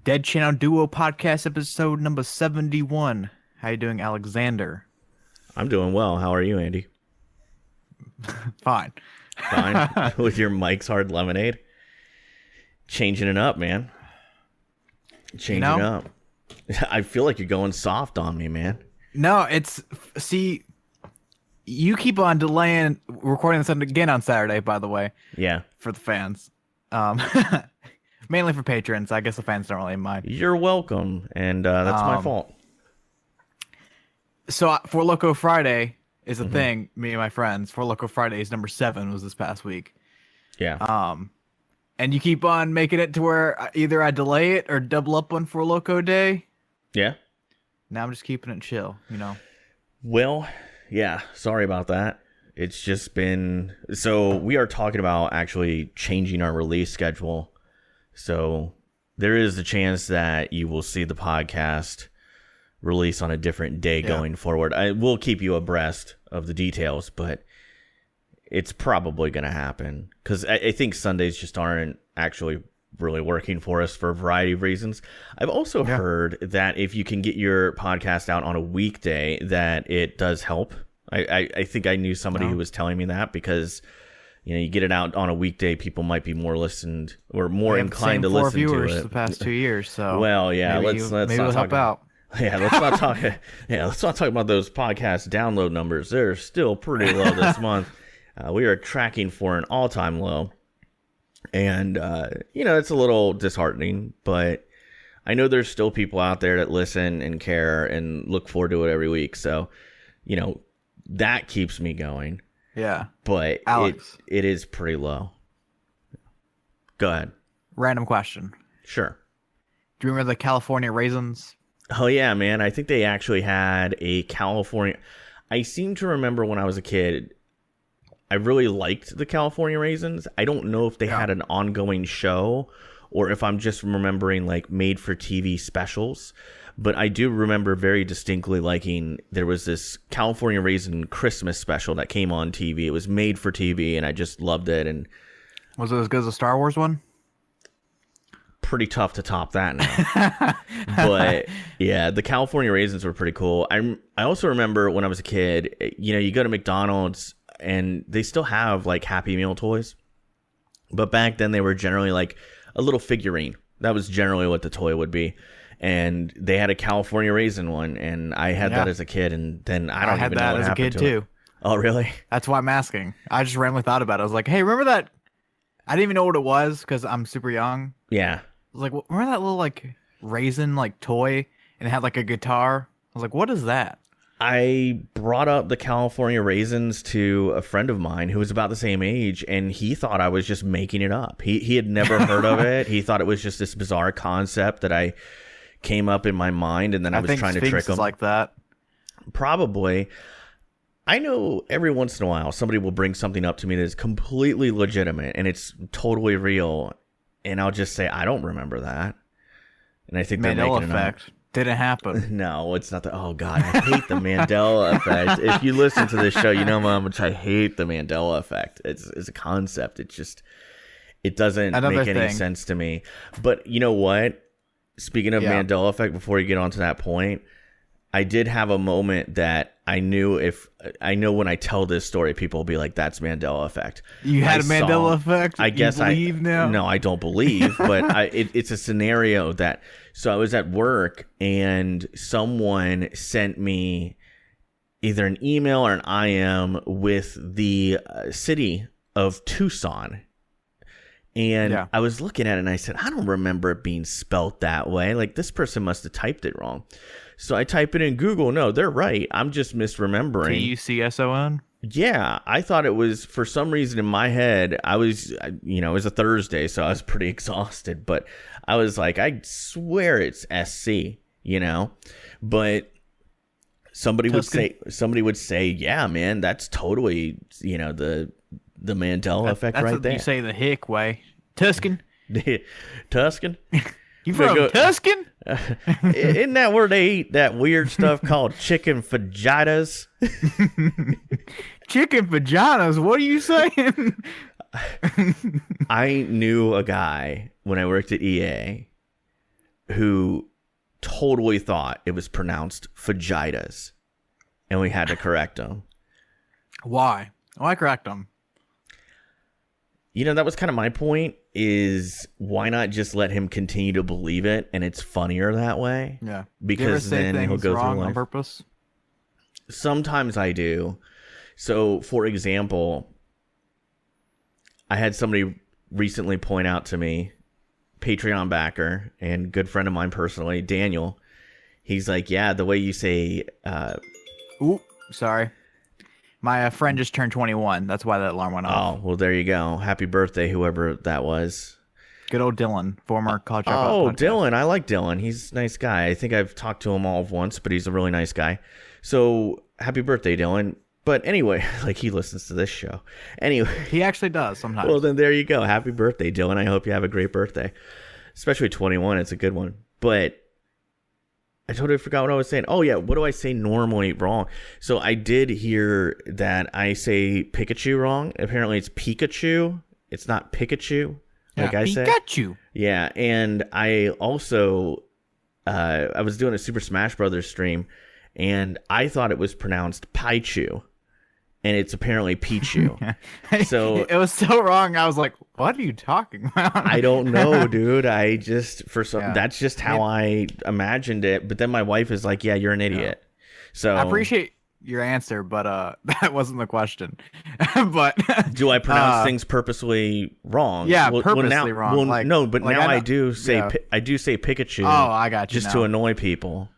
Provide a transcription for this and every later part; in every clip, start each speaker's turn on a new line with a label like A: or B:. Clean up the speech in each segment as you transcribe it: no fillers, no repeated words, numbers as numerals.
A: Dead Channel Duo podcast episode number 71. How you doing, Alexander?
B: I'm doing well. How are you, Andy?
A: Fine.
B: Fine. With your Mike's Hard Lemonade? Changing it up, man. Changing it up. I feel like you're going soft on me, man.
A: No, see, you keep on delaying recording this again on Saturday, by the way.
B: Yeah.
A: For the fans. Mainly for patrons. I guess the fans don't really mind.
B: You're welcome, and that's my fault.
A: So For Loco Friday is a thing, me and my friends. For Loco Fridays number 7 was this past week.
B: Yeah.
A: And you keep on making it to where either I delay it or double up on For Loco Day.
B: Yeah.
A: Now I'm just keeping it chill, you know.
B: Well, yeah. Sorry about that. It's just been... So we are talking about actually changing our release schedule. So there is a chance that you will see the podcast release on a different day going forward. I will keep you abreast of the details, but it's probably going to happen because I think Sundays just aren't actually really working for us for a variety of reasons. I've also heard that if you can get your podcast out on a weekday, that it does help. I think I knew somebody who was telling me that because... You know, you get it out on a weekday, people might be more listened or more inclined to listen to it.
A: Viewers the past 2 years, so
B: well, yeah, let's
A: maybe
B: not
A: we'll
B: talk
A: help out.
B: Yeah, let's not talk. Yeah, let's not talk about those podcast download numbers. They're still pretty low this month. We are tracking for an all-time low, and you know, it's a little disheartening. But I know there's still people out there that listen and care and look forward to it every week. So, you know, that keeps me going.
A: Yeah.
B: But
A: Alex,
B: it is pretty low. Go ahead.
A: Random question.
B: Sure.
A: Do you remember the California raisins?
B: Oh, yeah, man. I think they actually had a California... I seem to remember when I was a kid, I really liked the California raisins. I don't know if they had an ongoing show or if I'm just remembering like made-for-TV specials. But I do remember very distinctly liking, there was this California Raisin Christmas special that came on TV. It was made for TV, and I just loved it. And
A: was it as good as the Star Wars one?
B: Pretty tough to top that now. But yeah, the California Raisins were pretty cool. I also remember when I was a kid, you know, you go to McDonald's, and they still have like Happy Meal toys. But back then, they were generally like a little figurine. That was generally what the toy would be. And they had a California Raisin one, and I had that as a kid, and then I don't even know what happened to it. I had that as a kid too. Oh, really?
A: That's why I'm asking. I just randomly thought about it. I was like, hey, remember that? I didn't even know what it was because I'm super young.
B: Yeah.
A: I was like, remember that little like raisin like toy, and it had like a guitar? I was like, what is that?
B: I brought up the California Raisins to a friend of mine who was about the same age, and he thought I was just making it up. He had never heard of it. He thought it was just this bizarre concept that I came up in my mind, and then I was trying to trick him.
A: Like that.
B: Probably. I know every once in a while somebody will bring something up to me that is completely legitimate and it's totally real, and I'll just say I don't remember that, and I think they're making it up.
A: Didn't happen.
B: No, it's not the... Oh god, I hate the Mandela effect. If you listen to this show, you know how much I hate the Mandela effect. It's a concept. It doesn't make any sense to me. But you know what? Speaking of Mandela effect, before you get on to that point, I did have a moment that I know when I tell this story, people will be like, that's Mandela effect.
A: You had a Mandela effect?
B: I guess
A: you believe now?
B: No, I don't believe, but it's a scenario that, so I was at work and someone sent me either an email or an IM with the city of Tucson. And I was looking at it and I said, I don't remember it being spelt that way. Like, this person must have typed it wrong. So I type it in Google. No, they're right. I'm just misremembering.
A: Tucson?
B: Yeah. I thought it was, for some reason in my head, it was a Thursday, so I was pretty exhausted. But I was like, I swear it's SC, you know? But somebody would say, yeah, man, that's totally, you know, the Mandela effect
A: that's
B: right
A: what
B: there.
A: You say the hick way. Tuscan?
B: Tuscan?
A: You from Tuscan?
B: Isn't that where they eat that weird stuff called chicken fajitas?
A: Chicken vaginas? What are you saying?
B: I knew a guy when I worked at EA who totally thought it was pronounced fajitas, and we had to correct him.
A: Why? Why correct him?
B: You know, that was kind of my point, is why not just let him continue to believe it, and it's funnier that way?
A: Yeah.
B: Because
A: do you ever say
B: then he'll go
A: wrong
B: through life.
A: on purpose?
B: Sometimes I do. So, for example, I had somebody recently point out to me, Patreon backer and good friend of mine personally, Daniel. He's like, yeah, the way you say...
A: Ooh, sorry. My friend just turned 21. That's why that alarm went off.
B: Oh, well, there you go. Happy birthday, whoever that was.
A: Good old Dylan, former college dropout.
B: Oh,
A: podcast.
B: Dylan. I like Dylan. He's a nice guy. I think I've talked to him all once, but he's a really nice guy. So, happy birthday, Dylan. But anyway, like, he listens to this show. Anyway.
A: He actually does sometimes.
B: Well, then there you go. Happy birthday, Dylan. I hope you have a great birthday. Especially 21. It's a good one. But I totally forgot what I was saying. Oh, yeah. What do I say normally wrong? So I did hear that I say Pikachu wrong. Apparently it's Pikachu. It's not Pikachu, like I said.
A: Pikachu.
B: Yeah. And I also, I was doing a Super Smash Brothers stream, and I thought it was pronounced Paichu. And it's apparently Pichu. So
A: it was so wrong. I was like, "What are you talking about?"
B: I don't know, dude. I just that's just how I imagined it. But then my wife is like, "Yeah, you're an idiot." So
A: I appreciate your answer, but that wasn't the question. But
B: do I pronounce things purposely wrong?
A: Yeah, purposely wrong.
B: Well,
A: like,
B: no, but
A: like
B: now I do say Pikachu.
A: Oh, I got you.
B: Just to annoy people.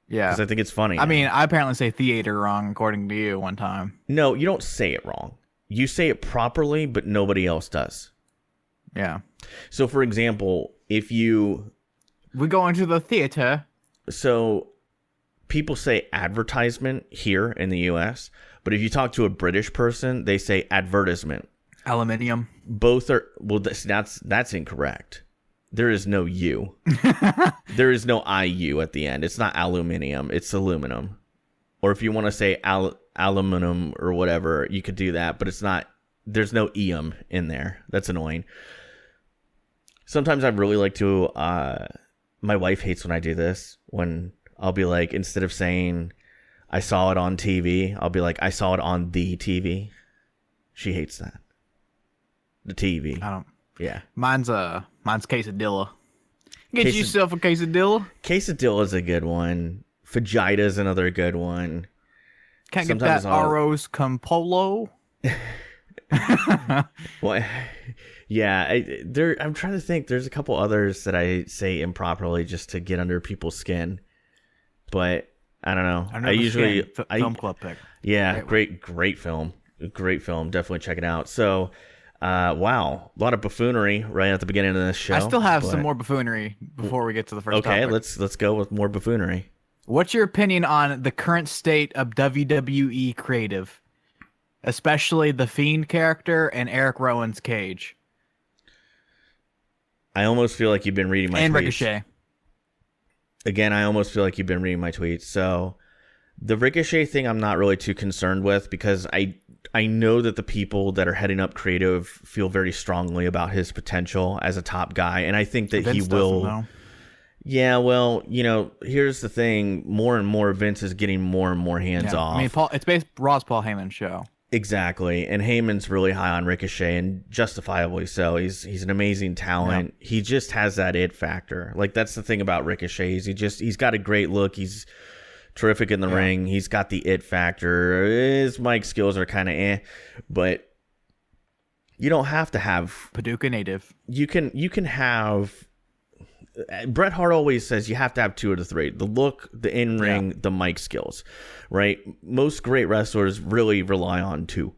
A: Yeah,
B: because I think it's funny.
A: I mean, I apparently say theater wrong, according to you, one time.
B: No, you don't say it wrong. You say it properly, but nobody else does.
A: Yeah.
B: So, for example, if we
A: go into the theater.
B: So, people say advertisement here in the U.S., but if you talk to a British person, they say advertisement.
A: Aluminium.
B: Both are, well, that's incorrect. There is no U. There is no IU at the end. It's not aluminium. It's aluminum. Or if you want to say aluminum or whatever, you could do that. But it's not. There's no eum in there. That's annoying. Sometimes I really like to. My wife hates when I do this. When I'll be like, instead of saying I saw it on TV, I'll be like, I saw it on the TV. She hates that. The TV.
A: I don't.
B: Yeah.
A: Mine's quesadilla. Get yourself a quesadilla.
B: Quesadilla is a good one. Fajita is another good one.
A: Can't get that arroz con polo.
B: Well, yeah, I'm trying to think. There's a couple others that I say improperly just to get under people's skin, but I don't know. I usually
A: film club pick.
B: Yeah, great film. Great film. Definitely check it out. So. Wow, a lot of buffoonery right at the beginning of this show.
A: I still have some more buffoonery before we get to the first topic.
B: let's go with more buffoonery.
A: What's your opinion on the current state of WWE creative, especially the Fiend character and Eric Rowan's Cage?
B: I almost feel like you've been reading my tweets.
A: And Ricochet.
B: Again, I almost feel like you've been reading my tweets. So the Ricochet thing I'm not really too concerned with, because I know that the people that are heading up creative feel very strongly about his potential as a top guy, and I think that
A: Vince
B: he will.
A: Know.
B: Yeah, well, here's the thing: more and more, Vince is getting more and more hands off.
A: I mean, it's based Raw's Paul Heyman's show.
B: Exactly, and Heyman's really high on Ricochet, and justifiably so. He's an amazing talent. Yeah. He just has that it factor. Like, that's the thing about Ricochet. He's got a great look. He's terrific in the ring. He's got the it factor. His mic skills are kind of but you don't have to have
A: Paducah native.
B: You can have. Bret Hart always says you have to have two of the three: the look, the in-ring, the mic skills. Right? Most great wrestlers really rely on two.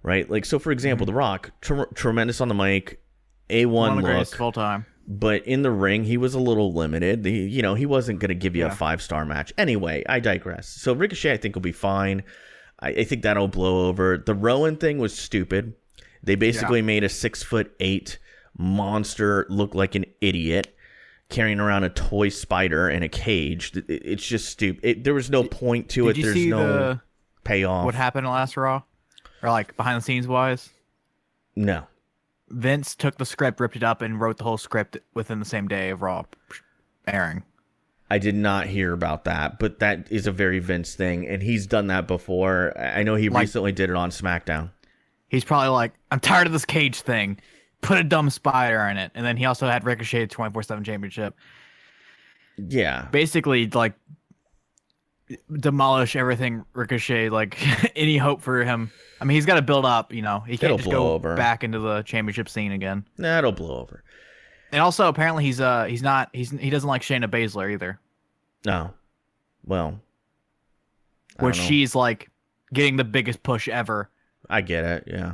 B: Right? Like, so for example, The Rock, tremendous on the mic, A1 look,
A: full time.
B: But in the ring, he was a little limited. He wasn't going to give you a 5-star match. Anyway, I digress. So Ricochet, I think, will be fine. I think that'll blow over. The Rowan thing was stupid. They basically made a 6'8" monster look like an idiot, carrying around a toy spider in a cage. It's just stupid. There was no point to it. There's no payoff.
A: What happened last Raw? Or like behind the scenes wise?
B: No.
A: Vince took the script, ripped it up, and wrote the whole script within the same day of Raw. airing.
B: I did not hear about that, but that is a very Vince thing, and he's done that before. I know he recently did it on SmackDown.
A: He's probably like, I'm tired of this cage thing. Put a dumb spider in it. And then he also had Ricochet 24/7 championship.
B: Yeah.
A: Basically, like, demolish everything Ricochet, like, any hope for him. I mean, he's got to build up, you know. He can't just go back into the championship scene again.
B: Nah, it'll blow over.
A: And also, apparently, he doesn't like Shayna Baszler either.
B: No. Well.
A: Which she's, like, getting the biggest push ever.
B: I get it, yeah.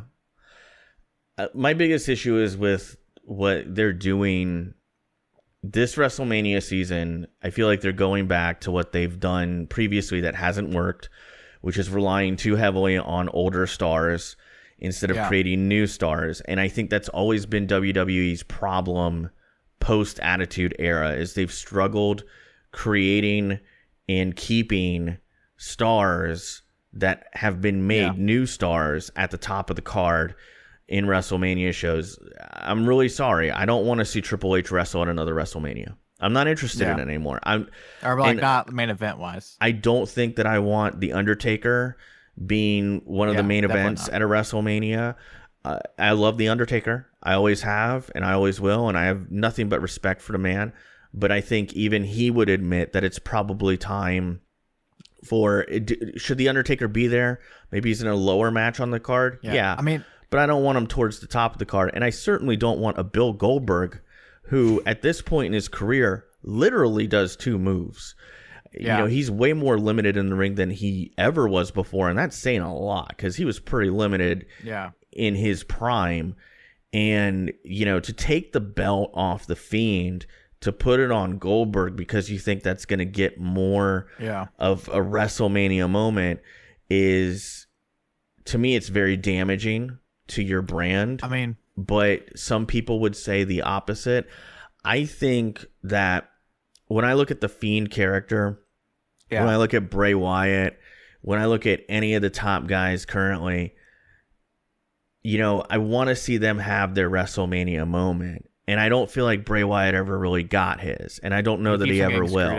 B: My biggest issue is with what they're doing this WrestleMania season. I feel like they're going back to what they've done previously that hasn't worked, which is relying too heavily on older stars instead of creating new stars. And I think that's always been WWE's problem post-Attitude Era, is they've struggled creating and keeping stars that have been made new stars at the top of the card in WrestleMania shows. I'm really sorry. I don't want to see Triple H wrestle at another WrestleMania. I'm not interested in it anymore.
A: Not main event wise.
B: I don't think that I want The Undertaker being one of the main events at a WrestleMania. I love The Undertaker. I always have, and I always will, and I have nothing but respect for the man. But I think even he would admit that it's probably time for... Should The Undertaker be there? Maybe he's in a lower match on the card? Yeah.
A: I mean...
B: But I don't want him towards the top of the card. And I certainly don't want a Bill Goldberg who, at this point in his career, literally does two moves. You know, he's way more limited in the ring than he ever was before. And that's saying a lot, because he was pretty limited in his prime. And, you know, to take the belt off The Fiend, to put it on Goldberg because you think that's going to get more of a WrestleMania moment is, to me, it's very damaging to your brand.
A: I mean,
B: but some people would say the opposite. I think that when I look at the Fiend character, when I look at Bray Wyatt, when I look at any of the top guys currently, you know, I want to see them have their WrestleMania moment. And I don't feel like Bray Wyatt ever really got his. And I don't know that he ever will.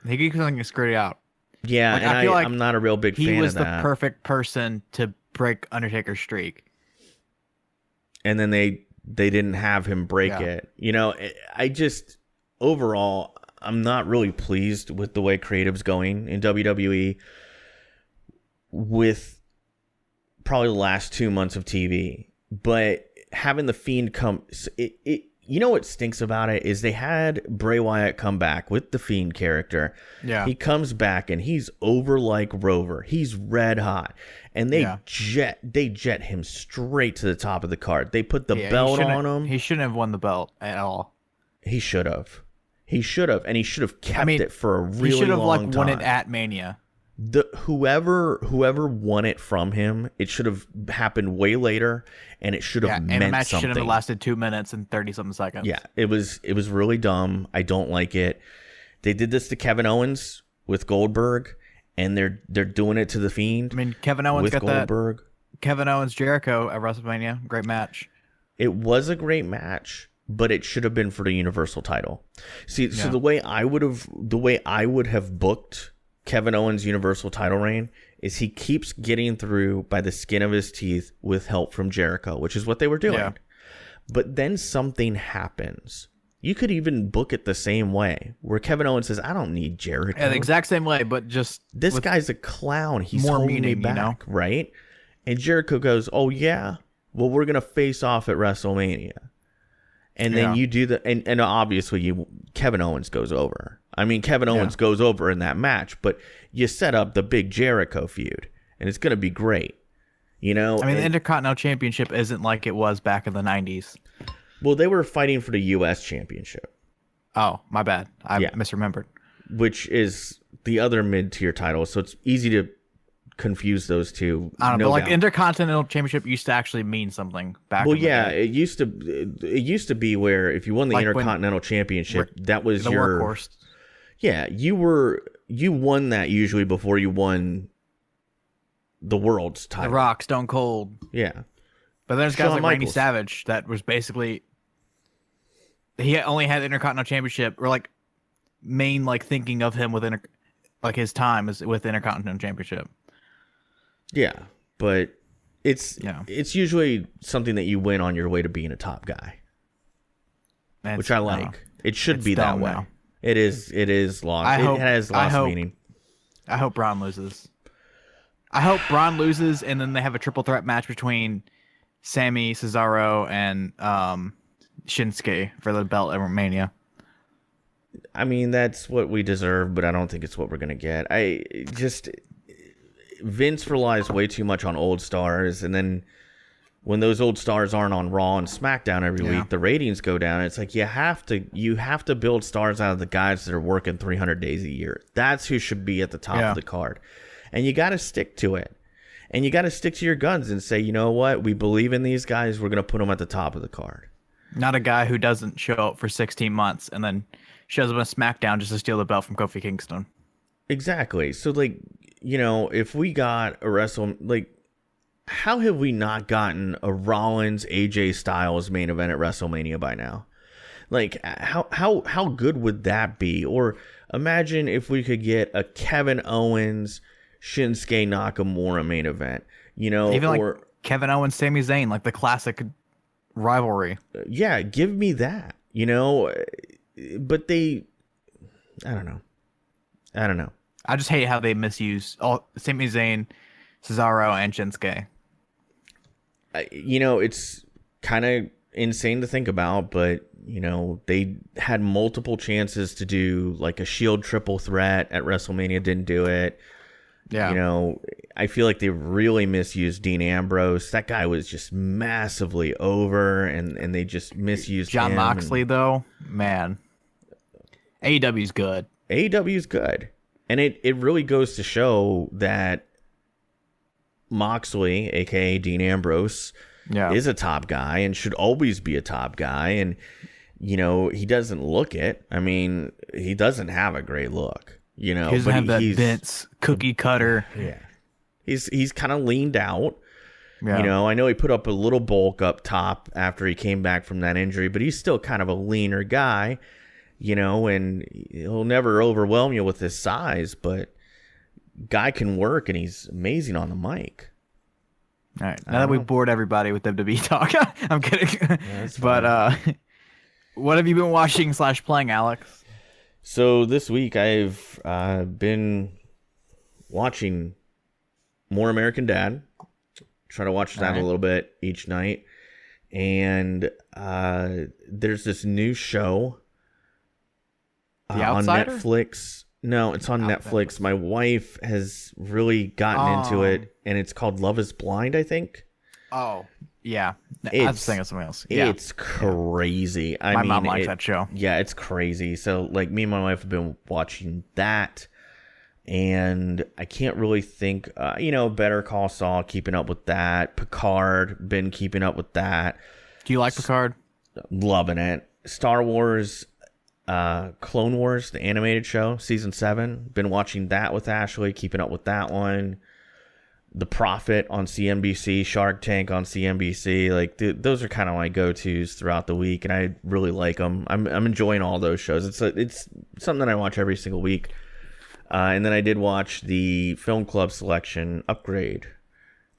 A: He keeps getting screwed out.
B: Yeah, like, and I feel like I'm not a real big fan of that.
A: He was the perfect person to break Undertaker's streak.
B: And then they didn't have him break it. You know, I just, overall, I'm not really pleased with the way creative's going in WWE with probably the last 2 months of TV. But having The Fiend come, you know what stinks about it is they had Bray Wyatt come back with the Fiend character. Yeah. He comes back and he's over like Rover. He's red hot. And they jet him straight to the top of the card. They put the belt on him.
A: He shouldn't have won the belt at all.
B: He should have. He should have. And he should have kept it for a really long time. He should have
A: won it at Mania.
B: Whoever won it from him, it should have happened way later, and it should have meant something. And the match should have
A: lasted 2 minutes and 30-something seconds.
B: Yeah, it was really dumb. I don't like it. They did this to Kevin Owens with Goldberg, and they're doing it to The Fiend.
A: I mean, Kevin Owens
B: with
A: got
B: Goldberg.
A: That Kevin Owens Jericho at WrestleMania, great match.
B: It was a great match, but it should have been for the Universal title. See, so the way I would have booked Kevin Owens' Universal title reign is he keeps getting through by the skin of his teeth with help from Jericho, which is what they were doing. Yeah. But then something happens. You could even book it the same way, where Kevin Owens says, I don't need Jericho.
A: Yeah, the exact same way, but just...
B: This guy's a clown. He's holding me back, you know? Right? And Jericho goes, oh, yeah? Well, we're going to face off at WrestleMania. And then you do the... And obviously, Kevin Owens goes over. I mean, Kevin Owens goes over in that match, but you set up the big Jericho feud, and it's going to be great. You know?
A: I mean, the Intercontinental Championship isn't like it was back in the 90s.
B: Well, they were fighting for the U.S. Championship.
A: Oh, my bad. I misremembered.
B: Which is the other mid-tier title, so it's easy to confuse those two.
A: I don't know, but like Intercontinental Championship used to actually mean something back.
B: Well, it used to be where if you won the Intercontinental Championship, that was
A: the
B: your
A: workhorse.
B: Yeah, you won that usually before you won the world's title.
A: The Rock, Stone Cold.
B: Yeah.
A: But there's guys like Randy Savage that was basically he only had the Intercontinental Championship, or like main like thinking of him within like his time is with Intercontinental Championship.
B: Yeah, but it's
A: Yeah.
B: it's usually something that you win on your way to being a top guy, which I like. It should be that way.
A: Now.
B: It is lost. It has lost meaning.
A: I hope Braun loses. I hope Braun loses, and then they have a triple threat match between Sammy, Cesaro, and Shinsuke for the belt at Mania.
B: I mean, that's what we deserve, but I don't think it's what we're gonna get. Vince relies way too much on old stars, and then when those old stars aren't on Raw and SmackDown every week, the ratings go down. It's like you have to build stars out of the guys that are working 300 days a year. That's who should be at the top of the card. And you got to stick to it. And you got to stick to your guns and say, you know what? We believe in these guys. We're going to put them at the top of the card.
A: Not a guy who doesn't show up for 16 months and then shows up on SmackDown just to steal the belt from Kofi Kingston.
B: Exactly. So, like, you know, if we got a how have we not gotten a Rollins AJ Styles main event at WrestleMania by now? Like, how good would that be? Or imagine if we could get a Kevin Owens Shinsuke Nakamura main event, you know,
A: even like Kevin Owens, Sami Zayn, like the classic rivalry.
B: Yeah, give me that, you know. But I don't know.
A: I just hate how they misuse all Sami Zayn, Cesaro, and Shinsuke.
B: You know, it's kind of insane to think about, but you know, they had multiple chances to do like a Shield triple threat at WrestleMania, didn't do it. Yeah. You know, I feel like they really misused Dean Ambrose. That guy was just massively over, and they just misused
A: Jon
B: him.
A: Moxley, though, man. AEW's good.
B: AEW's good. And it really goes to show that Moxley, a.k.a. Dean Ambrose, is a top guy and should always be a top guy. And, you know, he doesn't look it. I mean, he doesn't have a great look. You know,
A: he doesn't have that Vince cookie cutter.
B: Yeah, he's kind of leaned out.
A: Yeah.
B: You know, I know he put up a little bulk up top after he came back from that injury, but he's still kind of a leaner guy. You know, and he'll never overwhelm you with his size, but guy can work, and he's amazing on the mic.
A: All right, now that we've bored everybody with WWE talk, I'm kidding. But what have you been watching / playing, Alex?
B: So this week I've been watching more American Dad. Try to watch that a little bit each night. And there's this new show on Netflix. No, it's on Netflix. My wife has really gotten into it, and it's called Love is Blind, I think.
A: Oh, yeah. I was thinking of something else.
B: It's crazy.
A: My mom likes that show.
B: Yeah, it's crazy. So, like, me and my wife have been watching that, and I can't really think, you know, Better Call Saul, keeping up with that. Picard, been keeping up with that.
A: Do you like Picard?
B: Loving it. Star Wars, Clone Wars, the animated show, season 7. Been watching that with Ashley, keeping up with that one. The Prophet on CNBC, Shark Tank on CNBC, like those are kind of my go-tos throughout the week, and I really like them. I'm enjoying all those shows. It's something that I watch every single week. And then I did watch the Film Club selection upgrade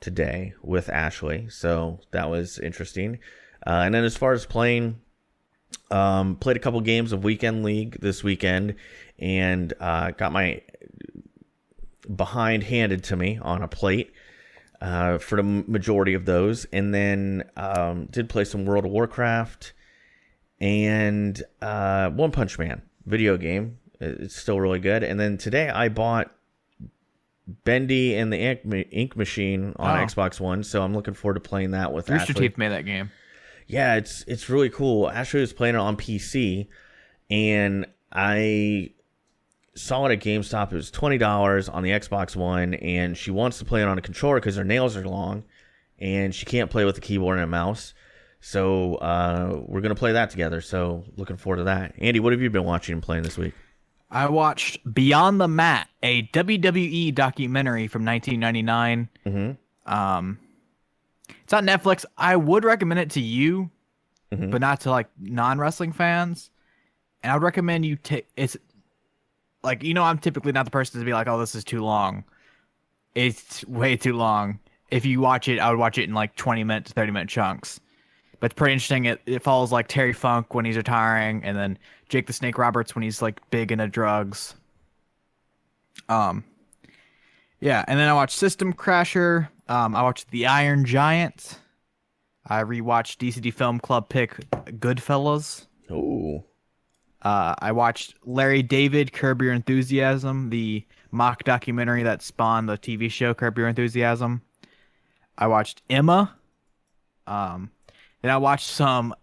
B: today with Ashley, so that was interesting. And then as far as playing, played a couple games of Weekend League this weekend, and got my behind handed to me on a plate for the majority of those, and then did play some World of Warcraft and One Punch Man video game. It's still really good. And then today I bought Bendy and the Ink Machine on Xbox One, so I'm looking forward to playing that with Ashley.
A: Rooster Teeth made that game.
B: Yeah, it's really cool. Ashley was playing it on PC, and I saw it at GameStop. It was $20 on the Xbox One, and she wants to play it on a controller because her nails are long, and she can't play with a keyboard and a mouse. So we're going to play that together, so looking forward to that. Andy, what have you been watching and playing this week?
A: I watched Beyond the Mat, a WWE documentary from 1999. Mm-hmm. It's on Netflix. I would recommend it to you, but not to like non-wrestling fans. And I would recommend you take it's like, I'm typically not the person to be like, oh, this is too long. It's way too long. If you watch it, I would watch it in like 20-minute to 30-minute chunks. But it's pretty interesting. It follows like Terry Funk when he's retiring, and then Jake the Snake Roberts when he's like big into drugs. Yeah, and then I watched System Crasher. I watched The Iron Giant. I rewatched DCD Film Club pick Goodfellas.
B: Oh.
A: I watched Larry David, Curb Your Enthusiasm, the mock documentary that spawned the TV show Curb Your Enthusiasm. I watched Emma. Then I watched some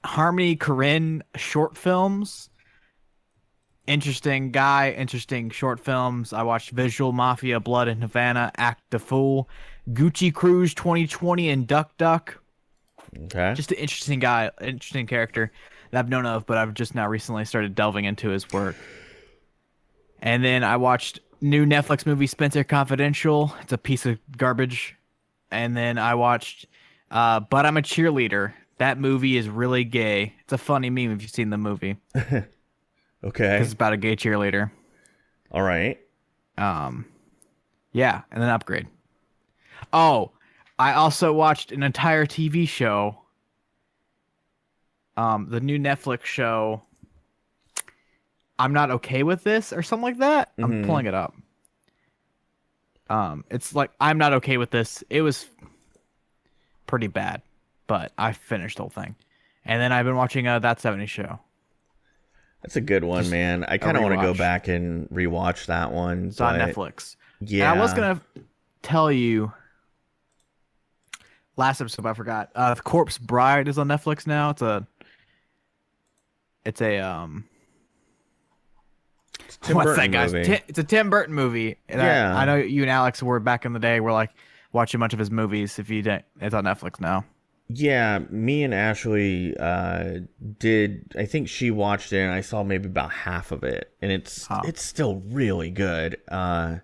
A: Harmony Korine short films. Interesting guy, interesting short films. I watched Visual Mafia, Blood in Havana, Act the Fool, Gucci Cruise 2020, and Duck Duck.
B: Okay.
A: Just an interesting guy, interesting character that I've known of, but I've just now recently started delving into his work. And then I watched new Netflix movie Spencer Confidential. It's a piece of garbage. And then I watched But I'm a Cheerleader. That movie is really gay. It's a funny meme if you've seen the movie.
B: Okay.
A: It's about a gay cheerleader.
B: All right.
A: Yeah, and then Upgrade. Oh, I also watched an entire TV show. The new Netflix show. I'm Not Okay With This or something like that. I'm pulling it up. It's like I'm Not Okay With This. It was pretty bad, but I finished the whole thing. And then I've been watching That 70s Show.
B: That's a good one, man. I kind of want to go back and rewatch that one.
A: It's on Netflix.
B: Yeah.
A: And I was going to tell you last episode, but I forgot. The Corpse Bride is on Netflix now. It's a
B: Tim
A: what's
B: Burton
A: that, guys?
B: movie.
A: It's a Tim Burton movie. And
B: Yeah.
A: I know you and Alex were back in the day. We're like watching a bunch of his movies. If you didn't, it's on Netflix now.
B: Yeah, me and Ashley did. I think she watched it, and I saw maybe about half of it, and it's still really good. I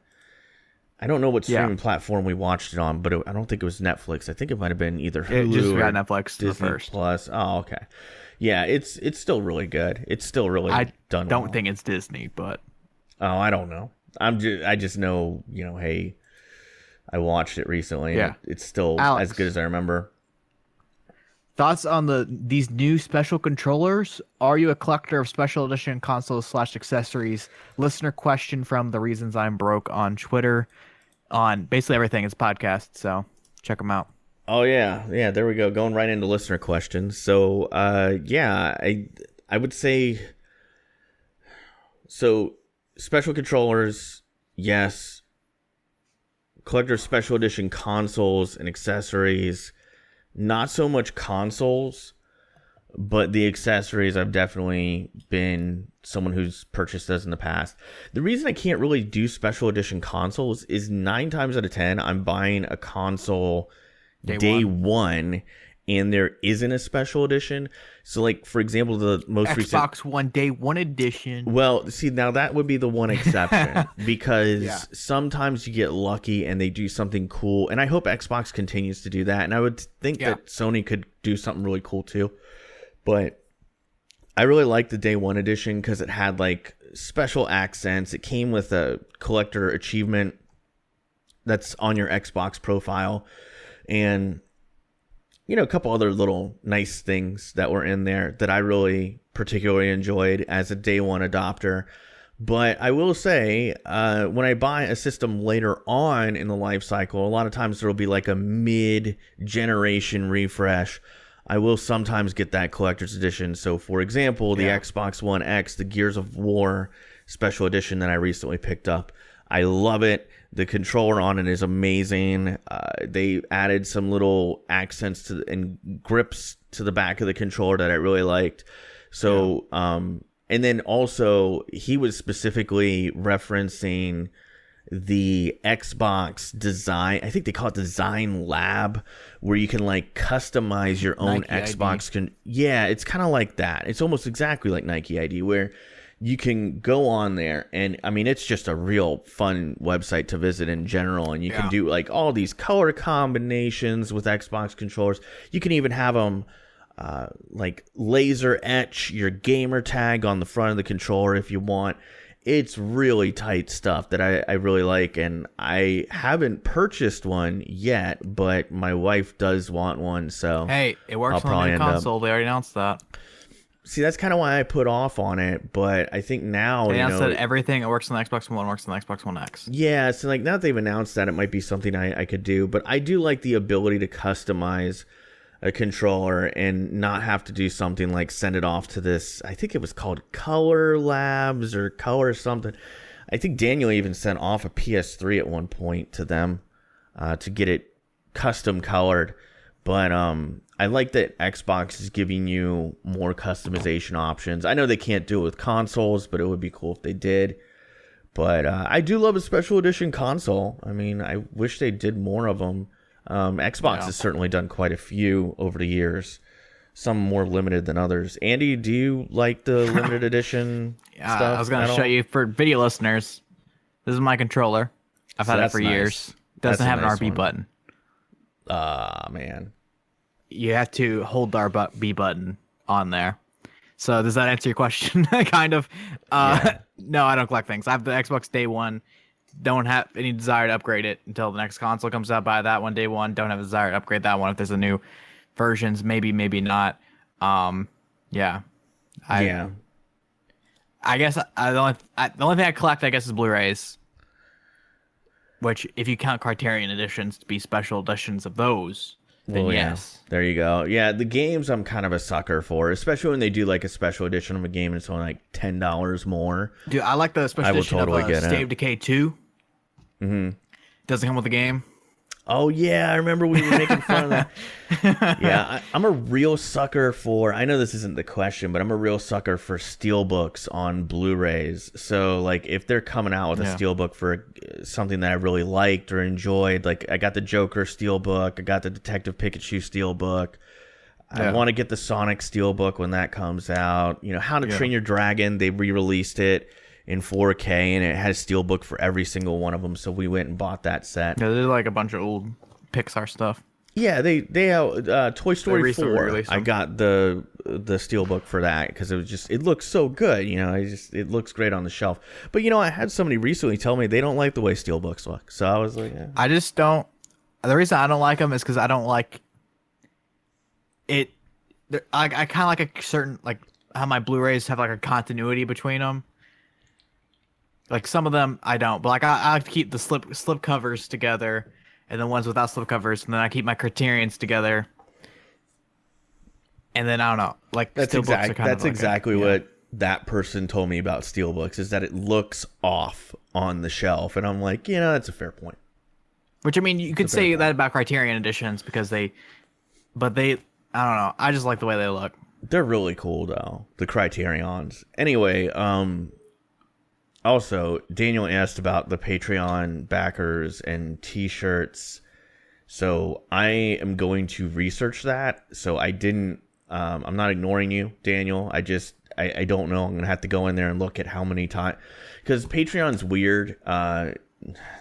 B: don't know what streaming platform we watched it on, but I don't think it was Netflix. I think it might have been either Hulu
A: It just
B: or
A: got Netflix
B: Disney
A: the first.
B: Plus. Oh, okay. Yeah, it's still really good. It's still really done.
A: Don't
B: well.
A: think it's Disney, but
B: Oh, I don't know. I just know, hey, I watched it recently.
A: Yeah.
B: It's still
A: Alex.
B: as good as I remember.
A: thoughts on these new special controllers? Are you a collector of special edition consoles / accessories? Listener question from The Reasons I'm Broke on Twitter. On basically everything. It's podcast, so check them out.
B: Oh yeah, there we go. Going right into listener questions. So I would say, so special controllers, yes. Collector of special edition consoles and accessories, not so much consoles, but the accessories I've definitely been someone who's purchased those in the past. The reason I can't really do special edition consoles is 9 times out of 10 I'm buying a console day one, and there isn't a special edition. So, like, for example, the most recent
A: Xbox One Day One edition.
B: Well, see, now that would be the one exception because sometimes you get lucky and they do something cool, and I hope Xbox continues to do that. And I would think that Sony could do something really cool too. But I really liked the Day One edition because it had like special accents. It came with a collector achievement that's on your Xbox profile, and a couple other little nice things that were in there that I really particularly enjoyed as a day one adopter. But I will say, when I buy a system later on in the life cycle, a lot of times there will be like a mid-generation refresh. I will sometimes get that collector's edition. So, for example, the Xbox One X, the Gears of War special edition that I recently picked up. I love it. The controller on it is amazing. They added some little accents and grips to the back of the controller that I really liked. So, and then also he was specifically referencing the Xbox design. I think they call it Design Lab, where you can like customize your own
A: Nike
B: Xbox. Yeah, it's kind of like that. It's almost exactly like Nike ID, where you can go on there, and I mean, it's just a real fun website to visit in general, and you can do like all these color combinations with Xbox controllers. You can even have them like laser etch your gamer tag on the front of the controller if you want. it's really tight stuff that I really like, and I haven't purchased one yet, but my wife does want one, so
A: Hey, it works on the new console. They already announced that.
B: See, that's kind of why I put off on it, but I think now,
A: they announced that everything that works on the Xbox One works on the Xbox One X.
B: Yeah, so like now that they've announced that, it might be something I could do, but I do like the ability to customize a controller and not have to do something like send it off to this, I think it was called Color Labs or Color something. I think Daniel even sent off a PS3 at one point to them to get it custom colored. But I like that Xbox is giving you more customization options. I know they can't do it with consoles, but it would be cool if they did. But I do love a special edition console. I mean, I wish they did more of them. Xbox has certainly done quite a few over the years. Some more limited than others. Andy, do you like the limited edition stuff?
A: I was going to show you for video listeners. This is my controller. I've had it for years. Doesn't have an RB button.
B: Man.
A: You have to hold the RB button on there. So does that answer your question? Kind of. No, I don't collect things. I have the Xbox day one. Don't have any desire to upgrade it until the next console comes out. Buy that one day one. Don't have a desire to upgrade that one if there's a new versions. Maybe not. I guess the only thing I collect, I guess, is Blu-rays. Which, if you count Criterion editions to be special editions of those, then yes.
B: There you go. Yeah, the games I'm kind of a sucker for, especially when they do like a special edition of a game and it's only like $10 more.
A: Dude, I like the special edition of State of Decay 2. Mm-hmm. Doesn't come with the game.
B: Oh, yeah, I remember we were making fun of that. Yeah, I'm a real sucker for, I know this isn't the question, but I'm a real sucker for steelbooks on Blu-rays. So, like, if they're coming out with a steelbook for something that I really liked or enjoyed, like, I got the Joker steelbook, I got the Detective Pikachu steelbook. I want to get the Sonic steelbook when that comes out. You know, How to Train Your Dragon, they re-released it in 4K, and it has steelbook for every single one of them, so we went and bought that set.
A: Yeah, there's like a bunch of old Pixar stuff.
B: Yeah, they have Toy Story 4. I got the steelbook for that because it looks so good, you know. It looks great on the shelf. But you know, I had somebody recently tell me they don't like the way steelbooks look, so I was like,
A: I just don't. The reason I don't like them is because I don't like it. I kind of like a certain, like how my Blu-rays have like a continuity between them. Like some of them I don't, but like I like to keep the slip covers together, and the ones without slip covers, and then I keep my Criterions together. And then I don't know, like
B: that's exactly what that person told me about steelbooks, is that it looks off on the shelf, and I'm like, that's a fair point.
A: Which, I mean, you could say that about Criterion editions because I don't know, I just like the way they look.
B: They're really cool though, the Criterions. Anyway, also, Daniel asked about the Patreon backers and t-shirts. So I am going to research that. So I'm not ignoring you, Daniel. I don't know. I'm going to have to go in there and look at how many times, because Patreon's weird.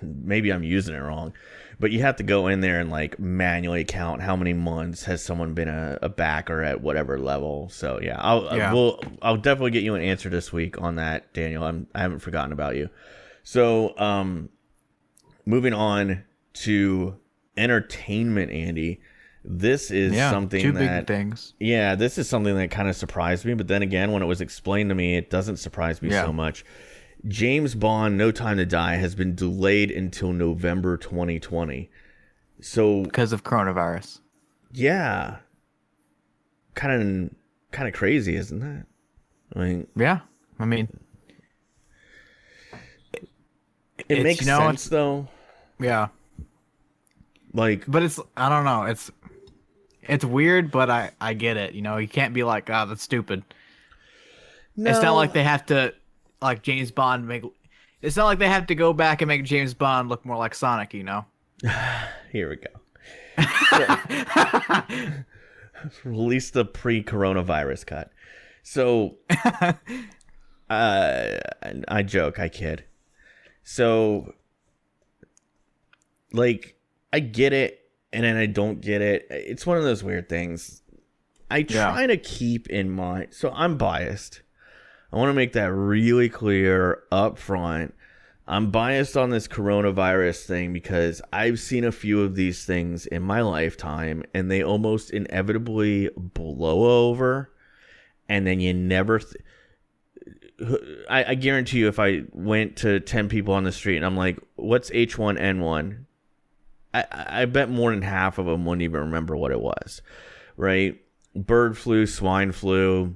B: Maybe I'm using it wrong, but you have to go in there and like manually count how many months has someone been a backer at whatever level. So yeah, I'll definitely get you an answer this week on that, Daniel. I haven't forgotten about you. So moving on to entertainment, Andy. This is something
A: two big things.
B: Yeah, this is something that kind of surprised me, but then again, when it was explained to me, it doesn't surprise me so much. James Bond: No Time to Die has been delayed until November 2020. So
A: because of coronavirus.
B: Yeah. Kind of crazy, isn't that?
A: I mean,
B: it makes sense though.
A: Yeah.
B: Like,
A: but I don't know. It's weird, but I get it. You know, you can't be like, that's stupid. No. It's not like they have to, like James Bond it's not like they have to go back and make James Bond look more like Sonic, you know?
B: Here we go. Release the pre-coronavirus cut. So, I joke, I kid. So, like, I get it, and then I don't get it. It's one of those weird things. I try to keep in mind, so I'm biased. I want to make that really clear up front. I'm biased on this coronavirus thing because I've seen a few of these things in my lifetime, and they almost inevitably blow over, and then you never... I guarantee you, if I went to 10 people on the street and I'm like, what's H1N1? I bet more than half of them wouldn't even remember what it was, right? Bird flu, swine flu,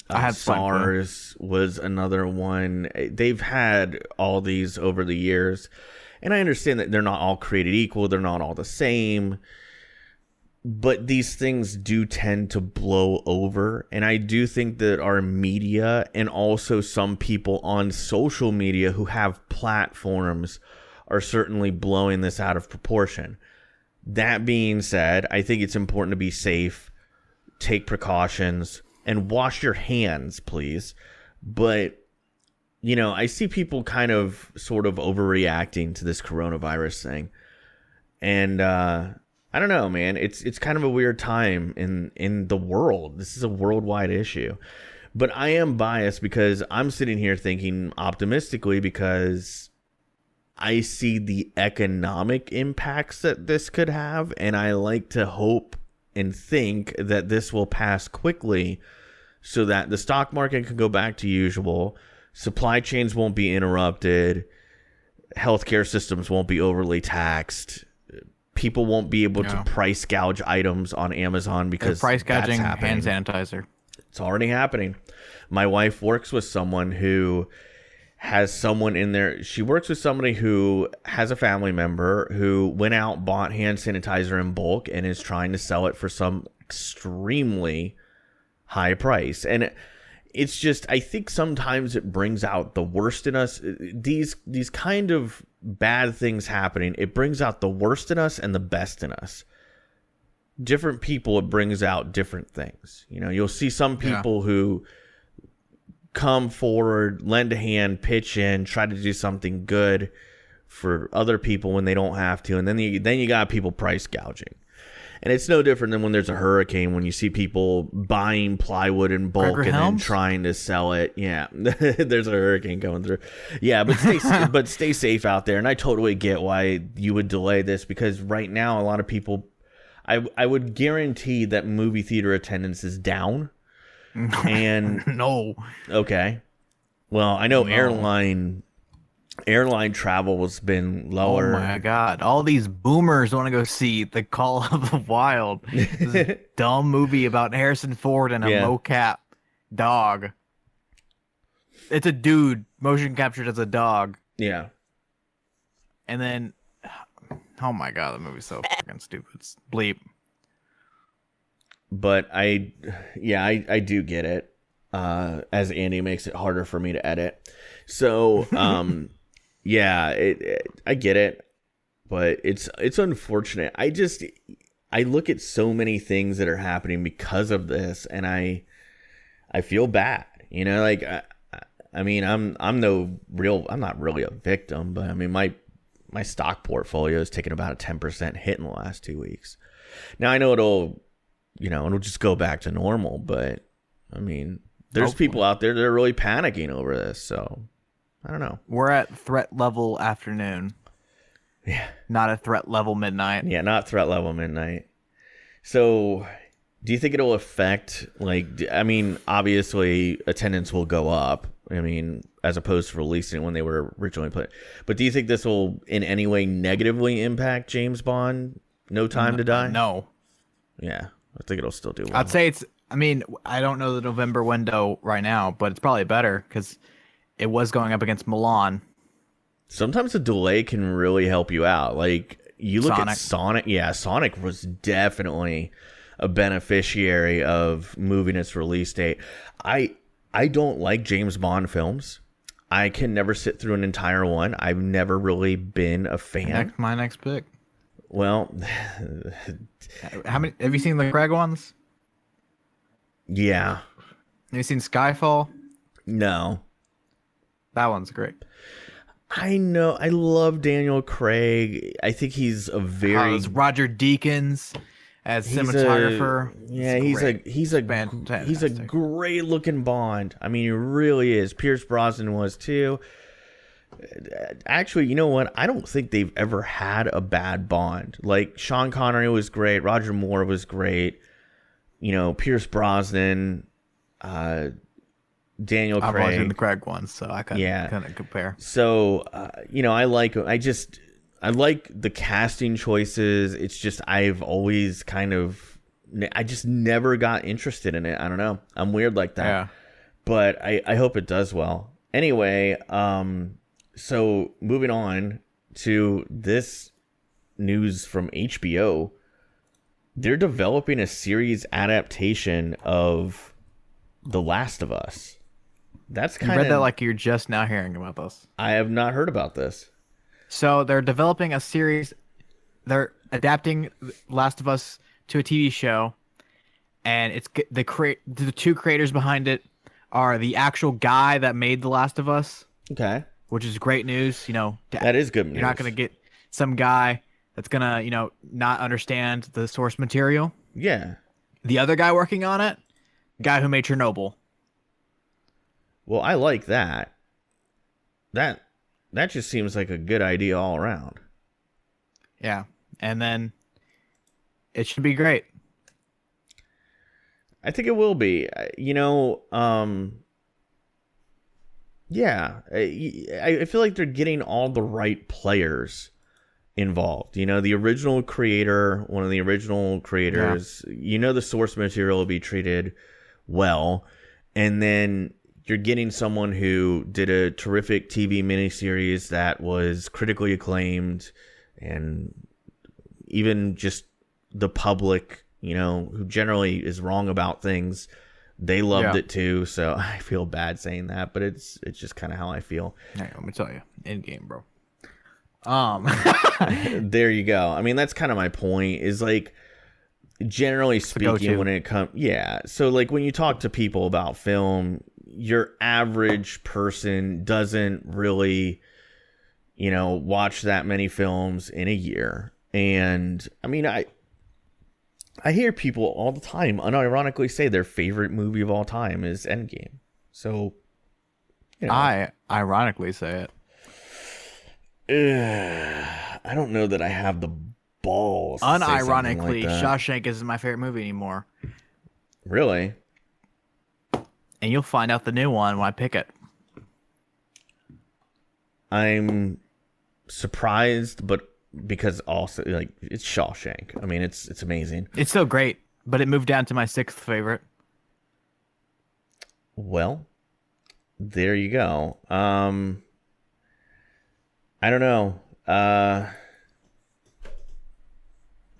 A: I had
B: SARS was another one. They've had all these over the years, and I understand that they're not all created equal. They're not all the same. But these things do tend to blow over. And I do think that our media and also some people on social media who have platforms are certainly blowing this out of proportion. That being said, I think it's important to be safe, take precautions, and wash your hands, please. But, you know, I see people kind of sort of overreacting to this coronavirus thing. And, I don't know, man. It's kind of a weird time in the world. This is a worldwide issue. But I am biased because I'm sitting here thinking optimistically because I see the economic impacts that this could have, and I like to hope and think that this will pass quickly so that the stock market can go back to usual, supply chains won't be interrupted, healthcare systems won't be overly taxed, people won't be able to price gouge items on Amazon because
A: price gouging hand sanitizer.
B: It's already happening. My wife works with someone who has someone in there. She works with somebody who has a family member who went out, bought hand sanitizer in bulk, and is trying to sell it for some extremely high price. And it's just, I think sometimes it brings out the worst in us. These kind of bad things happening, it brings out the worst in us and the best in us. Different people, it brings out different things. You know, you'll see some people who come forward, lend a hand, pitch in, try to do something good for other people when they don't have to. And then you got people price gouging. And it's no different than when there's a hurricane, when you see people buying plywood in bulk and then trying to sell it. Yeah, there's a hurricane going through. Yeah, but stay safe out there. And I totally get why you would delay this, because right now a lot of people, I would guarantee that movie theater attendance is down. And
A: no.
B: Okay. Well, I know airline travel has been lower.
A: Oh my god! All these boomers want to go see The Call of the Wild. This dumb movie about Harrison Ford and a mocap dog. It's a dude motion captured as a dog.
B: Yeah.
A: And then, oh my god, the movie's so fucking stupid. It's bleep.
B: But I do get it. As Andy makes it harder for me to edit. So, yeah, I get it, but it's unfortunate. I look at so many things that are happening because of this, and I feel bad. You know, like I mean, I'm not really a victim, but I mean my stock portfolio has taken about a 10% hit in the last 2 weeks. Now I know it'll just go back to normal, but I mean, there's people out there that are really panicking over this, so I don't know.
A: We're at threat level afternoon.
B: Yeah.
A: Not at threat level midnight.
B: Yeah, not threat level midnight. So, do you think it'll affect, obviously attendance will go up, as opposed to releasing it when they were originally put. But do you think this will in any way negatively impact James Bond, No Time to Die?
A: No.
B: Yeah, I think it'll still do well.
A: I'd say I don't know the November window right now, but it's probably better because it was going up against Milan.
B: Sometimes a delay can really help you out. Like, you look at Sonic. Yeah, Sonic was definitely a beneficiary of moving its release date. I don't like James Bond films. I can never sit through an entire one. I've never really been a fan.
A: My next pick.
B: Well,
A: how many have you seen the Craig ones?
B: Yeah.
A: Have you seen Skyfall?
B: No.
A: That one's great.
B: I know. I love Daniel Craig. I think he's a very...
A: Roger Deakins as cinematographer.
B: He's a
A: fantastic.
B: great looking Bond. I mean, he really is. Pierce Brosnan was too. Actually, you know what? I don't think they've ever had a bad Bond. Like Sean Connery was great, Roger Moore was great. You know, Pierce Brosnan, Daniel Craig.
A: I've only seen the Craig ones, so I couldn't compare.
B: So, you know, I like the casting choices. It's just I just never got interested in it. I don't know. I'm weird like that.
A: Yeah.
B: But I hope it does well. Anyway, so moving on to this news from HBO. They're developing a series adaptation of The Last of Us. That's kind of...
A: You read that like you're just now hearing about this.
B: I have not heard about this.
A: So they're developing a series. They're adapting Last of Us to a TV show, and it's the two creators behind it are the actual guy that made The Last of Us.
B: Okay.
A: Which is great news. You know,
B: that is good news.
A: You're not going to get some guy that's going to, you know, not understand the source material.
B: Yeah.
A: The other guy working on it, guy who made Chernobyl.
B: Well, I like that. That just seems like a good idea all around.
A: Yeah. And then it should be great.
B: I think it will be. You know, yeah. I feel like they're getting all the right players involved. You know, the original creator, one of the original creators, you know, the source material will be treated well. And then you're getting someone who did a terrific TV miniseries that was critically acclaimed, and even just the public, you know, who generally is wrong about things, they loved it too. So I feel bad saying that, but it's just kind of how I feel.
A: Hey, let me tell you, in game, bro.
B: There you go. I mean, that's kind of my point, is like, generally speaking, when it comes, so like when you talk to people about film, your average person doesn't really, you know, watch that many films in a year. And I mean, I hear people all the time unironically say their favorite movie of all time is Endgame. So, you know,
A: I ironically say it.
B: I don't know that I have the balls.
A: Unironically,
B: like
A: Shawshank isn't my favorite movie anymore.
B: Really?
A: And you'll find out the new one when I pick it.
B: I'm surprised, but because also, like, it's Shawshank. I mean, it's amazing.
A: It's so great, but it moved down to my 6th favorite.
B: Well, there you go. I don't know.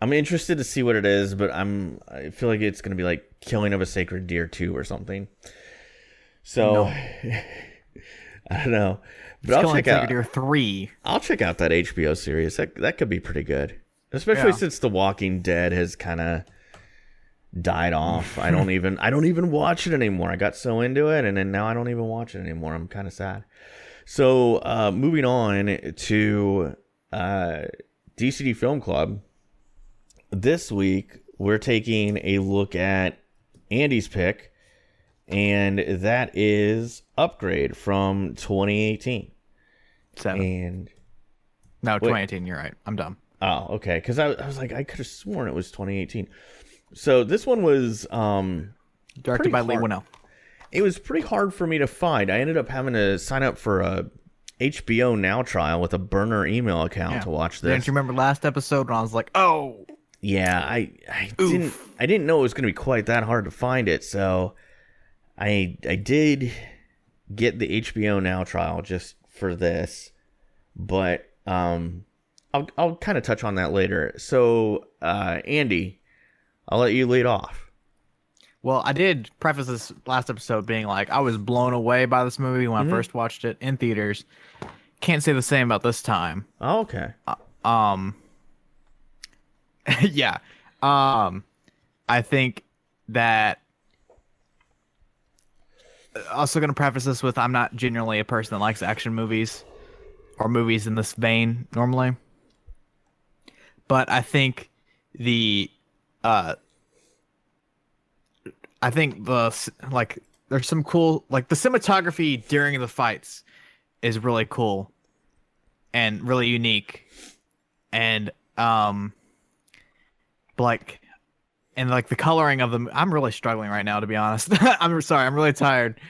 B: I'm interested to see what it is, but I feel like it's going to be like Killing of a Sacred Deer 2 or something. So, no. I don't know. But I'll check out
A: Deer 3.
B: I'll check out that HBO series. That could be pretty good. Especially since The Walking Dead has kind of died off. I don't even watch it anymore. I got so into it, and then now I don't even watch it anymore. I'm kind of sad. So, moving on to DCD Film Club. This week, we're taking a look at Andy's pick, and that is Upgrade from 2018.
A: 7.
B: And
A: no, 2018, you're right. I'm dumb.
B: Oh, okay. Because I was like, I could have sworn it was 2018. So this one was
A: directed by Lee Winnell.
B: It was pretty hard for me to find. I ended up having to sign up for a HBO Now trial with a burner email account to watch this.
A: Didn't you remember last episode when I was like, oh?
B: Yeah, I didn't know it was going to be quite that hard to find it. So I did get the HBO Now trial just for this, but I'll kind of touch on that later. So Andy, I'll let you lead off.
A: Well, I did preface this last episode being like, I was blown away by this movie when I first watched it in theaters. Can't say the same about this time.
B: Oh, okay.
A: Yeah. I think that also going to preface this with, I'm not generally a person that likes action movies or movies in this vein normally. But I think the uh, I think there's some cool the cinematography during the fights is really cool and really unique, and like the coloring of them. I'm really struggling right now, to be honest. I'm sorry, I'm really tired.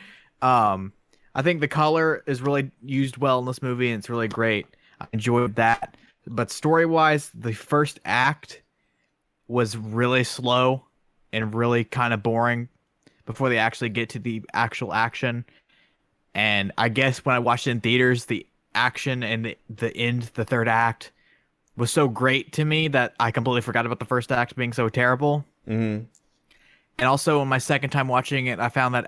A: I think the color is really used well in this movie, and it's really great. I enjoyed that. But story-wise, the first act was really slow and really kind of boring before they actually get to the actual action. And I guess when I watched it in theaters, the action and the end, the third act, was so great to me that I completely forgot about the first act being so terrible.
B: Mm-hmm.
A: And also, in my second time watching it, I found that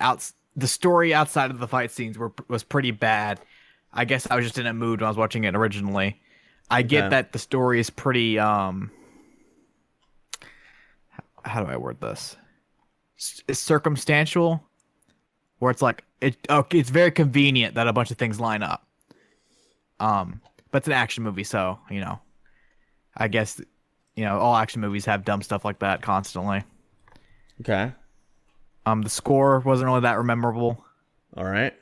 A: the story outside of the fight scenes was pretty bad. I guess I was just in a mood when I was watching it originally. I get that the story is pretty how do I word this? It's circumstantial, where it's like it's very convenient that a bunch of things line up. But it's an action movie, so I guess all action movies have dumb stuff like that constantly.
B: Okay.
A: The score wasn't really that memorable.
B: All right.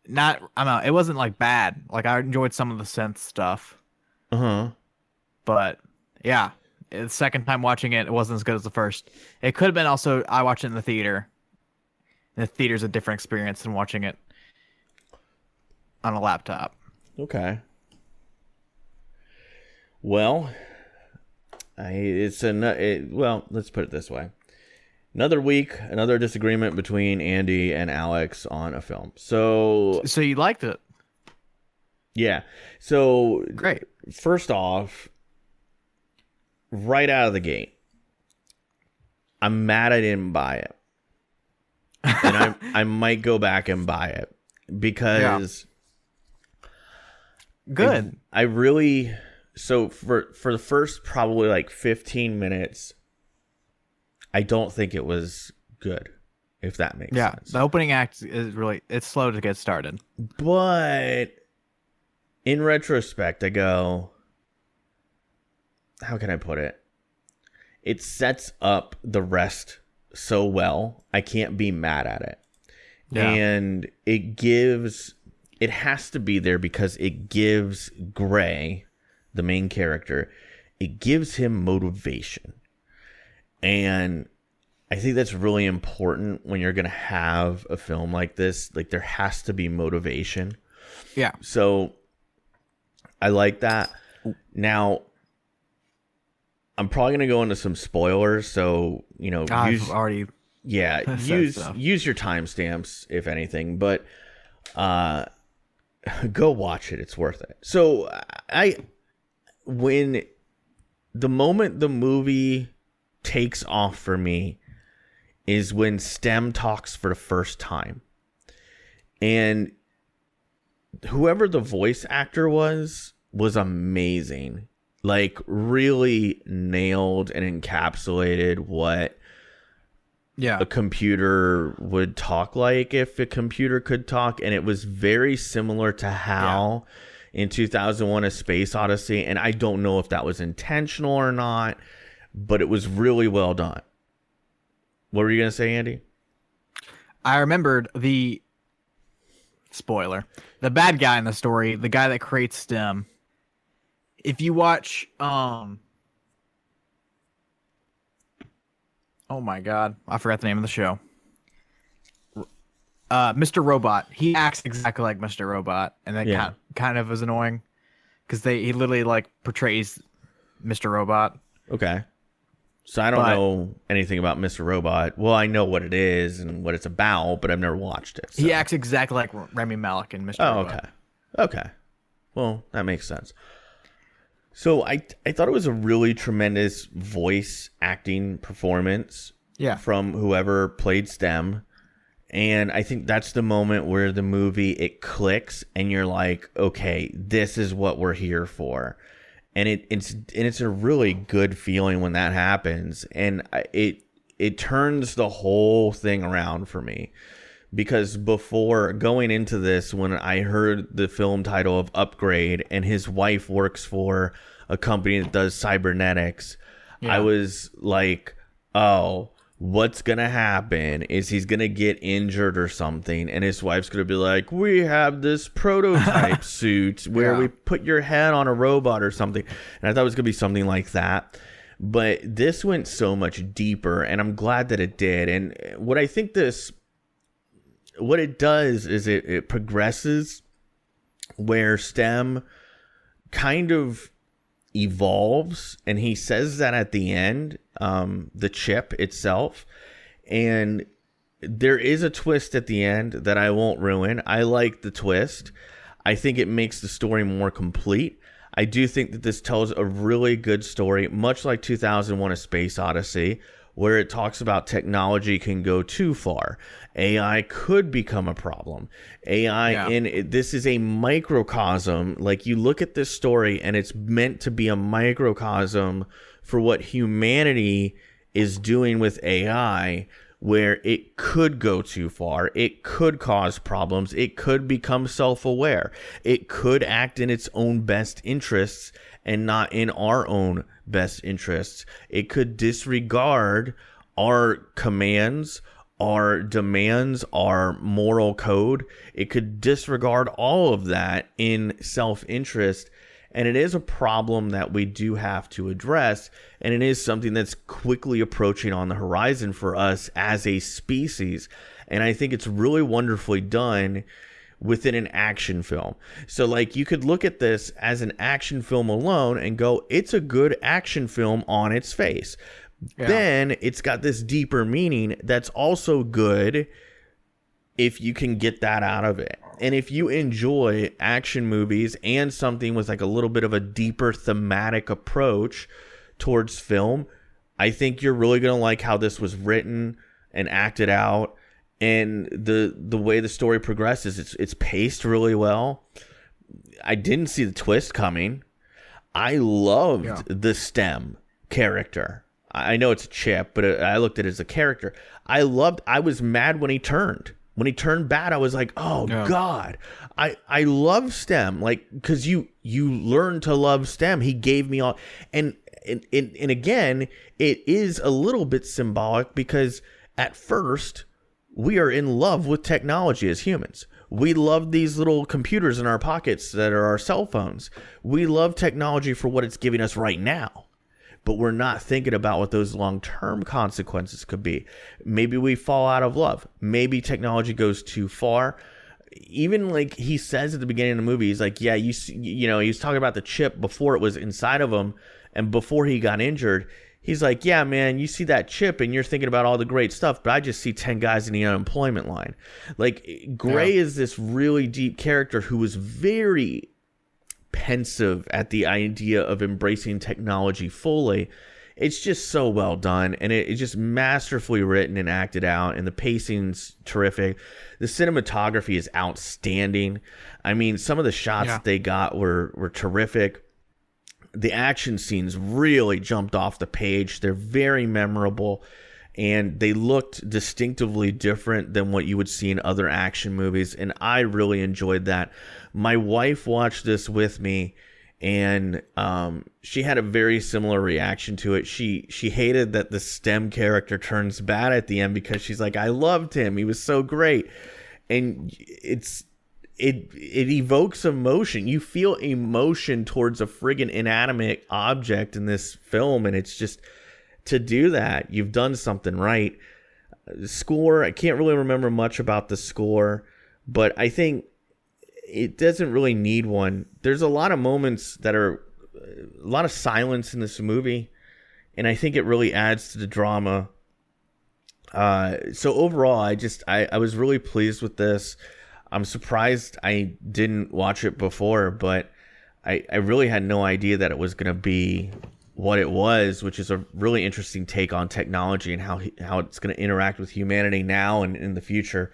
A: It wasn't like bad. Like, I enjoyed some of the synth stuff.
B: Uh-huh.
A: But yeah, the second time watching it, it wasn't as good as the first. It could have been also I watched it in the theater. And the theater's a different experience than watching it on a laptop.
B: Okay. Well, let's put it this way. Another week, another disagreement between Andy and Alex on a film. So
A: you liked it?
B: Yeah. So
A: great.
B: First off, right out of the gate, I'm mad I didn't buy it. And I might go back and buy it because
A: good.
B: I really for the first probably like 15 minutes, I don't think it was good, if that makes sense.
A: The opening act is it's slow to get started.
B: But in retrospect, I go, how can I put it? It sets up the rest so well, I can't be mad at it. Yeah. And it has to be there because it gives Gray, the main character, it gives him motivation. And I think that's really important when you're going to have a film like this. Like, there has to be motivation.
A: Yeah.
B: So I like that. Now, I'm probably going to go into some spoilers. So,
A: I've already
B: use your timestamps, if anything. But go watch it. It's worth it. So when the moment the movie takes off for me is when Stem talks for the first time. And whoever the voice actor was amazing. Like, really nailed and encapsulated what a computer would talk like if a computer could talk. And it was very similar to how in 2001 A Space Odyssey, and I don't know if that was intentional or not, but it was really well done. What were you going to say, Andy?
A: I remembered the spoiler. The bad guy in the story, the guy that creates STEM. If you watch oh my god, I forgot the name of the show. Mr. Robot. He acts exactly like Mr. Robot, and that kind of is annoying because he literally portrays Mr. Robot.
B: Okay. So I don't know anything about Mr. Robot. Well, I know what it is and what it's about, but I've never watched it. So.
A: He acts exactly like Rami Malek in Mr. Robot.
B: Okay. Well, that makes sense. So I thought it was a really tremendous voice acting performance from whoever played STEM. And I think that's the moment where the movie, it clicks and you're like, okay, this is what we're here for. And it's a really good feeling when that happens. And it turns the whole thing around for me. Because before going into this, when I heard the film title of Upgrade and his wife works for a company that does cybernetics, I was like, oh, what's going to happen is he's going to get injured or something. And his wife's going to be like, we have this prototype suit where we put your head on a robot or something. And I thought it was going to be something like that. But this went so much deeper, and I'm glad that it did. And what I think what it does is it progresses where STEM kind of evolves, and he says that at the end, the chip itself, and there is a twist at the end that I won't ruin. I like the twist. I think it makes the story more complete. I do think that this tells a really good story, much like 2001: A Space Odyssey, where it talks about technology can go too far. AI could become a problem. This is a microcosm. Like, you look at this story and it's meant to be a microcosm for what humanity is doing with AI, where it could go too far. It could cause problems. It could become self-aware. It could act in its own best interests and not in our own best interests. It could disregard our commands, our demands, our moral code. It could disregard all of that in self-interest. And it is a problem that we do have to address. And it is something that's quickly approaching on the horizon for us as a species. And I think it's really wonderfully done within an action film. So, like, you could look at this as an action film alone and go, it's a good action film on its face. Yeah. Then it's got this deeper meaning that's also good if you can get that out of it. And if you enjoy action movies and something with like a little bit of a deeper thematic approach towards film, I think you're really going to like how this was written and acted out, and the way the story progresses. It's paced really well. I didn't see the twist coming. I loved the STEM character. I know it's a chip, but I looked at it as a character. I was mad when he turned. When he turned bad, I was like, oh, God. I love STEM. Like, because you learn to love STEM. He gave me all. And again, it is a little bit symbolic, because at first, we are in love with technology as humans. We love these little computers in our pockets that are our cell phones. We love technology for what it's giving us right now. But we're not thinking about what those long-term consequences could be. Maybe we fall out of love. Maybe technology goes too far. Even like he says at the beginning of the movie, he's like, yeah, you know, he was talking about the chip before it was inside of him and before he got injured. He's like, yeah, man, you see that chip and you're thinking about all the great stuff, but I just see 10 guys in the unemployment line. Like, Gray is this really deep character who was very pensive at the idea of embracing technology fully. It's just so well done, and it's just masterfully written and acted out, and the pacing's terrific. The cinematography is outstanding. I mean, some of the shots that they got were terrific. The action scenes really jumped off the page. They're very memorable, and they looked distinctively different than what you would see in other action movies, and I really enjoyed that. My wife watched this with me, and she had a very similar reaction to it. She hated that the STEM character turns bad at the end, because she's like, I loved him. He was so great. And it evokes emotion. You feel emotion towards a friggin' inanimate object in this film, and it's just, to do that, you've done something right. Score, I can't really remember much about the score, but I think it doesn't really need one. There's a lot of moments that are a lot of silence in this movie, and I think it really adds to the drama. So overall, I was really pleased with this. I'm surprised I didn't watch it before, but I really had no idea that it was going to be what it was, which is a really interesting take on technology and how it's going to interact with humanity now and in the future.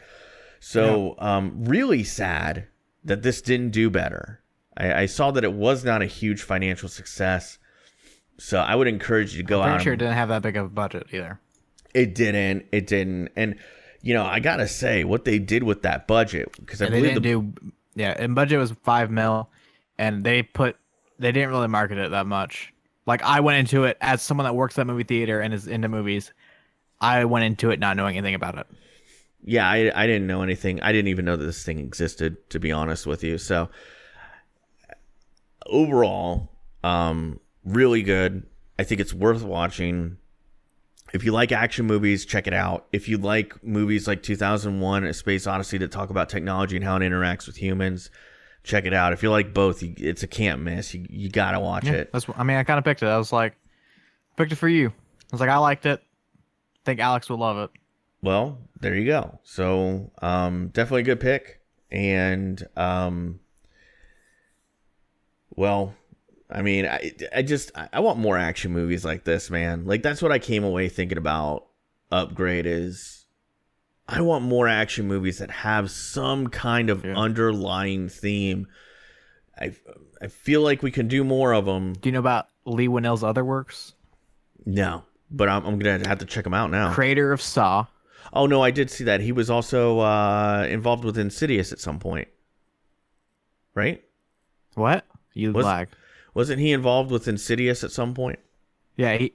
B: So really sad that this didn't do better. I saw that it was not a huge financial success, so I would encourage you to go out. I'm
A: pretty sure it didn't have that big of a budget either.
B: It didn't. And you know, I gotta say what they did with that budget, because I believe and
A: budget was $5 million, and they didn't really market it that much. Like I went into it as someone that works at a movie theater and is into movies. I went into it not knowing anything about it.
B: Yeah, I didn't know anything. I didn't even know that this thing existed, to be honest with you. So overall, really good. I think it's worth watching. If you like action movies, check it out. If you like movies like 2001: A Space Odyssey that talk about technology and how it interacts with humans, check it out. If you like both, it's a can't miss. You gotta watch it.
A: I mean, I kind of picked it. I was like, picked it for you. I was like, I liked it. I think Alex would love it.
B: Well, there you go. So, definitely a good pick. And, well, I mean, I want more action movies like this, man. Like, that's what I came away thinking about Upgrade is I want more action movies that have some kind of underlying theme. I feel like we can do more of them.
A: Do you know about Lee Winnell's other works?
B: No, but I'm going to have to check them out now.
A: Creator of Saw.
B: Oh, no, I did see that. He was also involved with Insidious at some point. Right?
A: What? You lag.
B: Wasn't he involved with Insidious at some point?
A: Yeah, he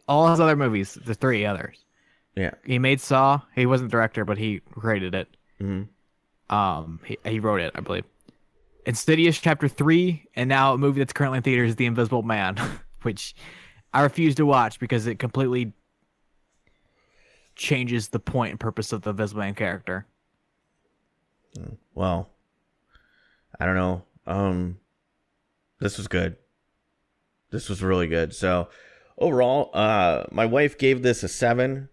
A: all his other movies, the 3 others.
B: Yeah.
A: He made Saw. He wasn't the director, but he created it.
B: Mm-hmm.
A: He wrote it, I believe. Insidious Chapter 3, and now a movie that's currently in theaters is The Invisible Man, which I refuse to watch because it completely changes the point and purpose of the Invisible Man character.
B: Well, I don't know. This was good. This was really good. So overall, my wife gave this a 7.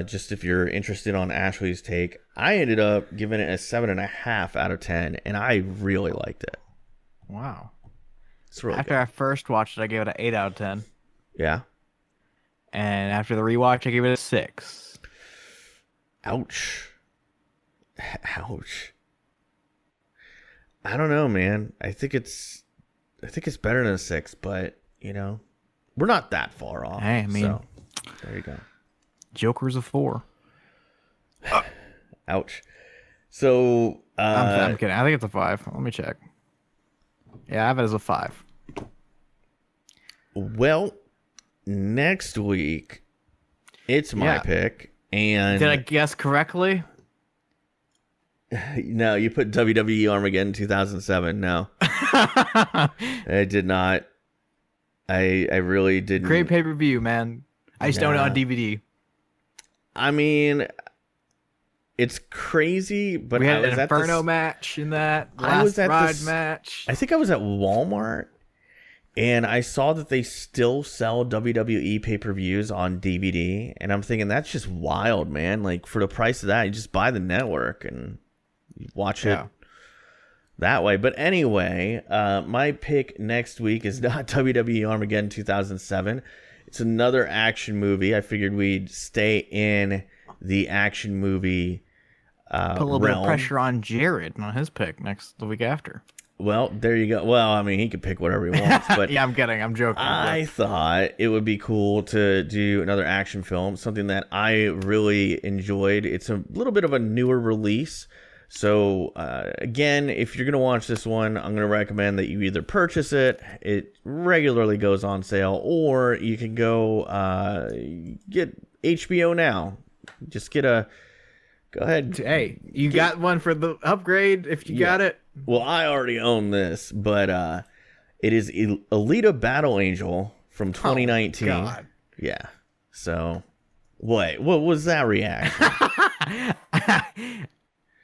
B: Just if you're interested on Ashley's take, I ended up giving it a 7.5 out of 10, and I really liked it.
A: Wow.
B: It's really
A: After
B: good.
A: I first watched it, I gave it an 8 out of 10.
B: Yeah.
A: And after the rewatch, I gave it a 6.
B: Ouch. Ouch. I don't know, man. I think it's better than a 6, but you know, we're not that far off.
A: Hey, I mean,
B: so, there you go.
A: Joker's a 4.
B: Ouch. So
A: I'm kidding. I think it's a 5. Let me check. Yeah, I have it as a 5.
B: well, next week it's my pick, and
A: did I guess correctly?
B: No, you put WWE Armageddon 2007. No, I did not. I really didn't.
A: Great pay-per-view, man. I just own it on DVD.
B: I mean, it's crazy, but
A: we
B: I
A: had
B: was
A: an Inferno match in that.
B: I was at
A: Ride
B: this
A: match.
B: I think I was at Walmart, and I saw that they still sell WWE pay-per-views on DVD, and I'm thinking that's just wild, man. Like for the price of that, you just buy the network and you watch it that way. But anyway, my pick next week is not WWE Armageddon 2007. It's another action movie. I figured we'd stay in the action movie
A: Put a little bit of pressure on Jared on his pick the week after.
B: Well, there you go. Well, I mean, he can pick whatever he wants. But
A: yeah, I'm kidding. I'm joking.
B: I thought it would be cool to do another action film, something that I really enjoyed. It's a little bit of a newer release. So, again, if you're going to watch this one, I'm going to recommend that you either purchase it. It regularly goes on sale, or you can go get HBO Now. Just get a... Go ahead.
A: Hey, you got one for the upgrade if you got it.
B: Well, I already own this, but it is Alita Battle Angel from 2019.
A: Oh, God.
B: Yeah. So, what was that reaction?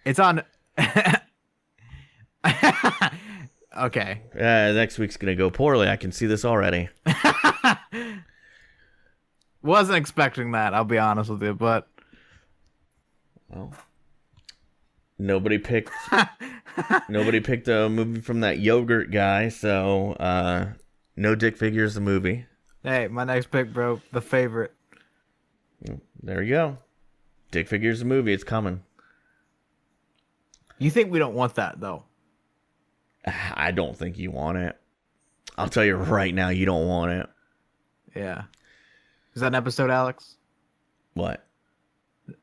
A: It's on. Okay.
B: Next week's gonna go poorly. I can see this already.
A: Wasn't expecting that. I'll be honest with you, but
B: well, nobody picked a movie from that yogurt guy. So, no Dick Figures the movie.
A: Hey, my next pick, bro, the favorite.
B: There you go. Dick Figures the movie. It's coming.
A: You think we don't want that, though?
B: I don't think you want it. I'll tell you right now, you don't want it.
A: Yeah. Is that an episode, Alex?
B: What?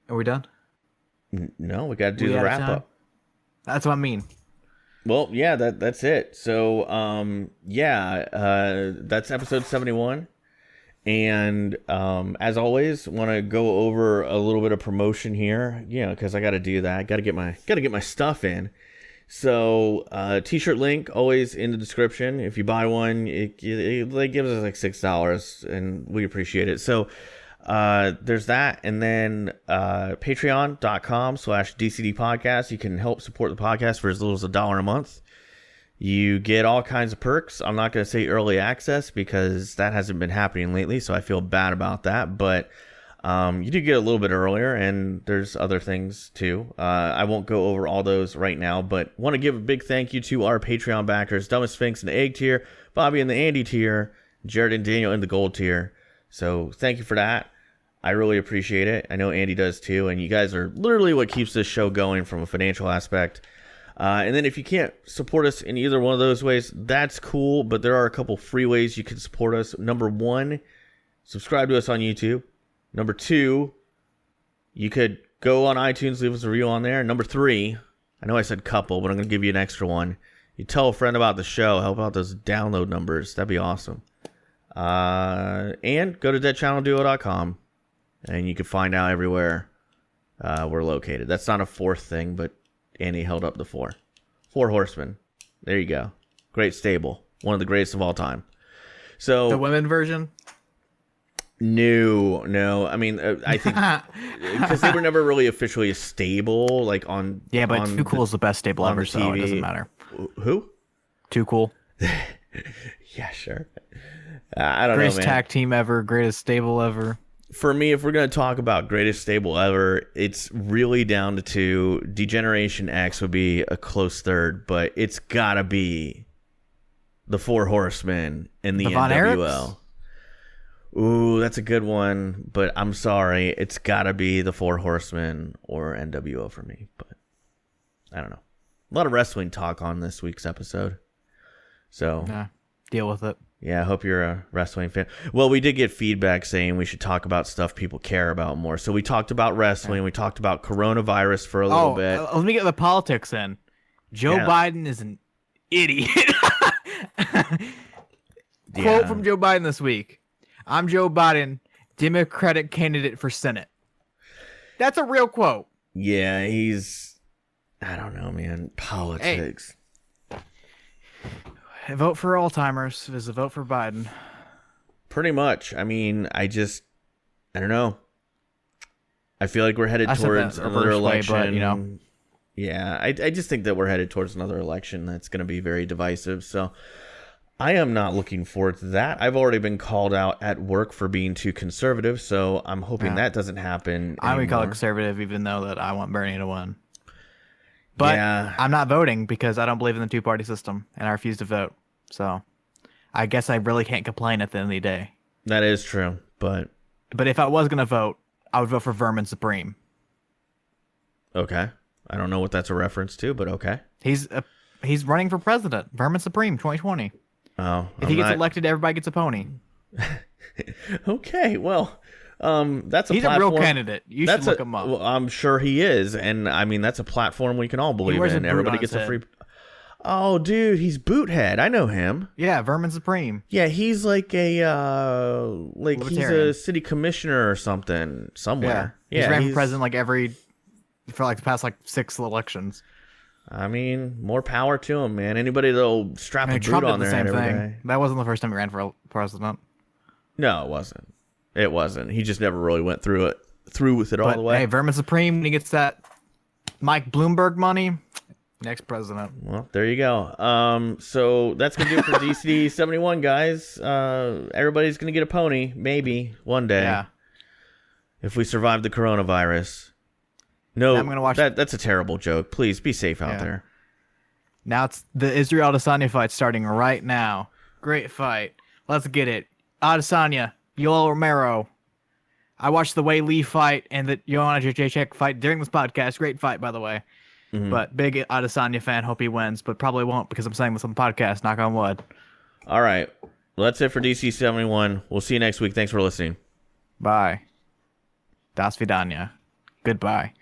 A: Are we done?
B: No, we got to do the wrap up.
A: That's what I mean.
B: Well, yeah, that's it. So, that's episode 71. And as always, want to go over a little bit of promotion here, because I got to do that. Got to get my stuff in. So, t-shirt link always in the description. If you buy one, it gives us like $6, and we appreciate it. So, there's that, and then patreon.com/DCD podcast. You can help support the podcast for as little as $1 a month. You get all kinds of perks. I'm not going to say early access because that hasn't been happening lately, so I feel bad about that. But you do get a little bit earlier, and there's other things too. I won't go over all those right now, but want to give a big thank you to our Patreon backers: Dumbest Sphinx in the Egg tier, Bobby in the Andy tier, Jared and Daniel in the Gold tier. So thank you for that. I really appreciate it. I know Andy does too, and you guys are literally what keeps this show going from a financial aspect. And then if you can't support us in either one of those ways, that's cool, but there are a couple free ways you can support us. Number 1, subscribe to us on YouTube. Number 2, you could go on iTunes, leave us a review on there. Number 3, I know I said couple, but I'm going to give you an extra one. You tell a friend about the show, help out those download numbers. That'd be awesome. And go to deadchannelduo.com, and you can find out everywhere we're located. That's not a fourth thing, but Andy held up the 4 horsemen. There you go. Great stable. One of the greatest of all time. So
A: The women version?
B: No. I mean, I think because they were never really officially a stable, like on.
A: Yeah, but Too Cool is the best stable ever, so it doesn't matter.
B: Who?
A: Too Cool.
B: Yeah, sure. I don't
A: Greatest
B: know, man.
A: tag team ever, greatest stable ever.
B: For me, if we're going to talk about greatest stable ever, it's really down to 2. Degeneration X would be a close third, but it's got to be the 4 horsemen in the
A: Von
B: NWO. Ooh, that's a good one, but I'm sorry. It's got to be the 4 horsemen or NWO for me, but I don't know. A lot of wrestling talk on this week's episode. So,
A: Yeah, deal with it.
B: yeah, I hope you're a wrestling fan. Well, we did get feedback saying we should talk about stuff people care about more. So we talked about wrestling. Yeah. We talked about coronavirus for a little bit.
A: Let me get the politics in. Joe Biden is an idiot. Quote from Joe Biden this week. I'm Joe Biden, Democratic candidate for Senate. That's a real quote.
B: Yeah, I don't know, man. Politics.
A: Hey. Vote for Alzheimer's is a vote for Biden.
B: Pretty much. I mean, I don't know. I feel like we're headed towards another election.
A: Way, but,
B: yeah, I just think that we're headed towards another election that's going to be very divisive. So I am not looking forward to that. I've already been called out at work for being too conservative, so I'm hoping that doesn't happen
A: I would call it conservative, even though that I want Bernie to win. But I'm not voting because I don't believe in the two-party system, and I refuse to vote. So I guess I really can't complain at the end of the day.
B: That is true, but
A: if I was going to vote, I would vote for Vermin Supreme.
B: Okay. I don't know what that's a reference to, but okay.
A: He's running for president. Vermin Supreme 2020.
B: Oh.
A: If he gets elected, everybody gets a pony.
B: Okay, well, that's a
A: He's
B: platform.
A: a real candidate. You should look him up.
B: Well, I'm sure he is, and I mean that's a platform we can all believe in. Everybody gets a free. Oh, dude, he's Boothead. I know him.
A: Yeah, Vermin Supreme.
B: Yeah, he's like he's a city commissioner or something somewhere.
A: Yeah, he's ran for president for the past 6 elections.
B: I mean, more power to him, man. Anybody that'll strap a boot on their head every day.
A: That wasn't the first time he ran for president.
B: No, it wasn't. It wasn't. He just never really went through with it all the way.
A: Hey, Vermin Supreme, when he gets that Mike Bloomberg money, next president.
B: Well, there you go. So that's going to do it for DCD 71, guys. Everybody's going to get a pony, maybe, one day.
A: Yeah.
B: If we survive the coronavirus. No,
A: I'm gonna watch
B: that's a terrible joke. Please be safe out there.
A: Now it's the Israel Adesanya fight starting right now. Great fight. Let's get it. Adesanya, Yoel Romero. I watched the Wei Lee fight and the Joanna Jacek fight during this podcast. Great fight, by the way. Mm-hmm. But big Adesanya fan. Hope he wins, but probably won't because I'm saying this on the podcast. Knock on wood.
B: All right. Well, that's it for DC 71. We'll see you next week. Thanks for listening.
A: Bye. Das Vidania. Goodbye.